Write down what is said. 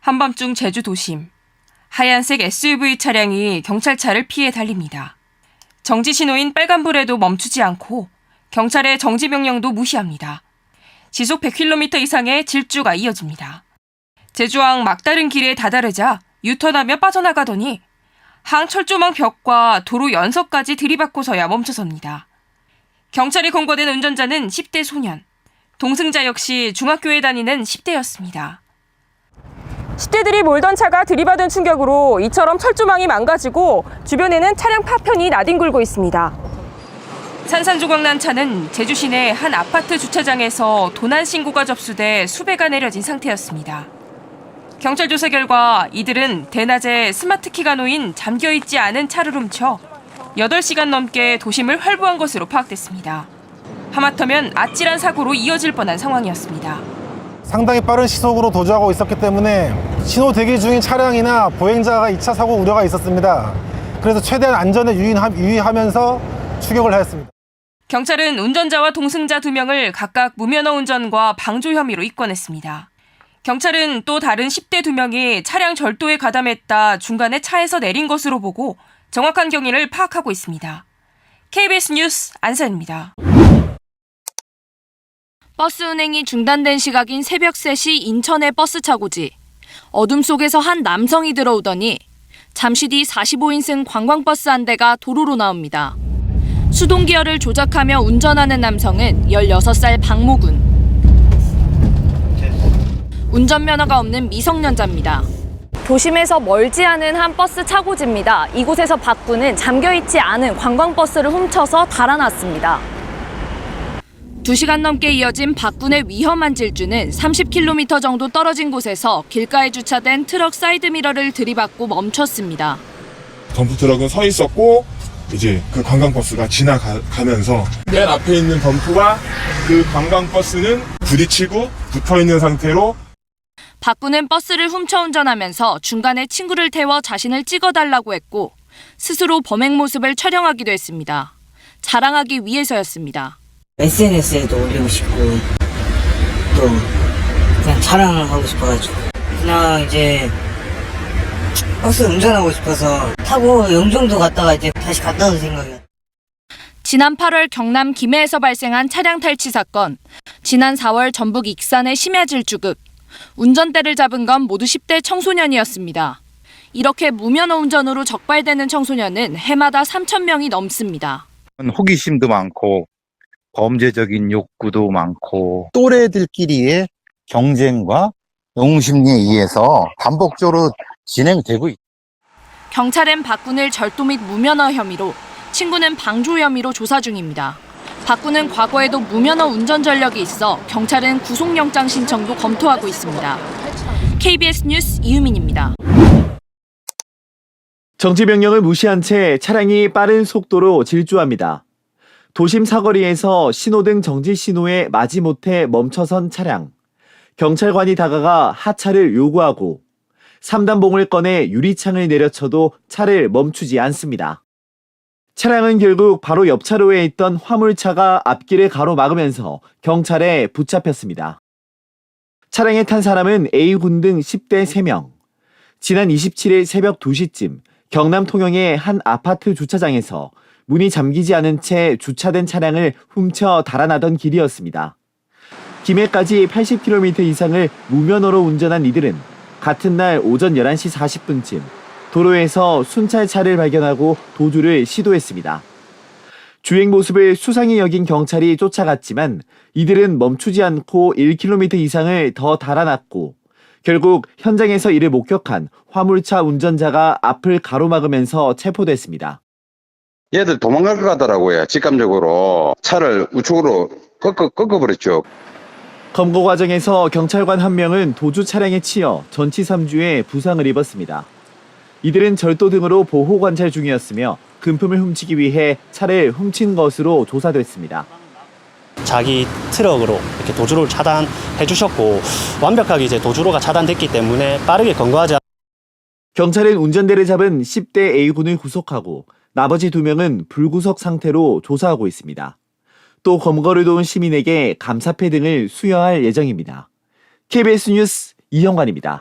한밤중 제주 도심. 하얀색 SUV 차량이 경찰차를 피해 달립니다. 정지 신호인 빨간불에도 멈추지 않고 경찰의 정지 명령도 무시합니다. 시속 100km 이상의 질주가 이어집니다. 제주항 막다른 길에 다다르자 유턴하며 빠져나가더니 항 철조망 벽과 도로 연석까지 들이받고서야 멈춰섭니다. 경찰이 검거된 운전자는 10대 소년, 동승자 역시 중학교에 다니는 10대였습니다. 10대들이 몰던 차가 들이받은 충격으로 이처럼 철조망이 망가지고 주변에는 차량 파편이 나뒹굴고 있습니다. 산산조각 차는 제주 시내 한 아파트 주차장에서 도난 신고가 접수돼 수배가 내려진 상태였습니다. 경찰 조사 결과 이들은 대낮에 스마트키가 놓인 잠겨있지 않은 차를 훔쳐 8시간 넘게 도심을 활보한 것으로 파악됐습니다. 하마터면 아찔한 사고로 이어질 뻔한 상황이었습니다. 상당히 빠른 시속으로 도주하고 있었기 때문에 신호 대기 중인 차량이나 보행자가 2차 사고 우려가 있었습니다. 그래서 최대한 안전에 유의하면서 추격을 하였습니다. 경찰은 운전자와 동승자 2명을 각각 무면허 운전과 방조 혐의로 입건했습니다. 경찰은 또 다른 10대 2명이 차량 절도에 가담했다 중간에 차에서 내린 것으로 보고 정확한 경위를 파악하고 있습니다. KBS 뉴스 안산입니다. 버스 운행이 중단된 시각인 새벽 3시 인천의 버스 차고지. 어둠 속에서 한 남성이 들어오더니 잠시 뒤 45인승 관광버스 한 대가 도로로 나옵니다. 수동기어를 조작하며 운전하는 남성은 16살 박모군. 운전면허가 없는 미성년자입니다. 도심에서 멀지 않은 한 버스 차고지입니다. 이곳에서 박군은 잠겨있지 않은 관광버스를 훔쳐서 달아났습니다. 2시간 넘게 이어진 박군의 위험한 질주는 30km 정도 떨어진 곳에서 길가에 주차된 트럭 사이드미러를 들이받고 멈췄습니다. 덤프트럭은 서 있었고 이제 그 관광버스가 지나가면서 맨 앞에 있는 덤프와 그 관광버스는 부딪히고 붙어있는 상태로 박군은 버스를 훔쳐 운전하면서 중간에 친구를 태워 자신을 찍어달라고 했고 스스로 범행 모습을 촬영하기도 했습니다. 자랑하기 위해서였습니다. SNS에도 올리고 싶고 또 그냥 자랑을 하고 싶어가지고 그냥 이제 버스 운전하고 싶어서 타고 영종도 갔다가 이제 다시 갔다 온 생각이야. 지난 8월 경남 김해에서 발생한 차량 탈취 사건, 지난 4월 전북 익산의 심야 질주극, 운전대를 잡은 건 모두 10대 청소년이었습니다. 이렇게 무면허 운전으로 적발되는 청소년은 해마다 3,000명이 넘습니다. 호기심도 많고 범죄적인 욕구도 많고 또래들끼리의 경쟁과 영웅심리에 의해서 반복적으로 진행되고 있다. 경찰은 박군을 절도 및 무면허 혐의로, 친구는 방조 혐의로 조사 중입니다. 박군은 과거에도 무면허 운전 전력이 있어 경찰은 구속영장 신청도 검토하고 있습니다. KBS 뉴스 이유민입니다. 정지 명령을 무시한 채 차량이 빠른 속도로 질주합니다. 도심 사거리에서 신호등 정지 신호에 마지못해 멈춰선 차량. 경찰관이 다가가 하차를 요구하고 3단봉을 꺼내 유리창을 내려쳐도 차를 멈추지 않습니다. 차량은 결국 바로 옆 차로에 있던 화물차가 앞길을 가로막으면서 경찰에 붙잡혔습니다. 차량에 탄 사람은 A군 등 10대 3명. 지난 27일 새벽 2시쯤 경남 통영의 한 아파트 주차장에서 문이 잠기지 않은 채 주차된 차량을 훔쳐 달아나던 길이었습니다. 김해까지 80km 이상을 무면허로 운전한 이들은 같은 날 오전 11시 40분쯤 도로에서 순찰차를 발견하고 도주를 시도했습니다. 주행 모습을 수상히 여긴 경찰이 쫓아갔지만 이들은 멈추지 않고 1km 이상을 더 달아났고 결국 현장에서 이를 목격한 화물차 운전자가 앞을 가로막으면서 체포됐습니다. 얘들 도망갈 것 같더라고요. 직감적으로 차를 우측으로 꺾어버렸죠. 검거 과정에서 경찰관 한 명은 도주 차량에 치여 전치 3주에 부상을 입었습니다. 이들은 절도 등으로 보호 관찰 중이었으며 금품을 훔치기 위해 차를 훔친 것으로 조사됐습니다. 자기 트럭으로 이렇게 도주로를 차단해 주셨고 완벽하게 이제 도주로가 차단됐기 때문에 빠르게 검거하자. 경찰은 운전대를 잡은 10대 A군을 구속하고 나머지 2명은 불구속 상태로 조사하고 있습니다. 또 검거를 도운 시민에게 감사패 등을 수여할 예정입니다. KBS 뉴스 이형관입니다.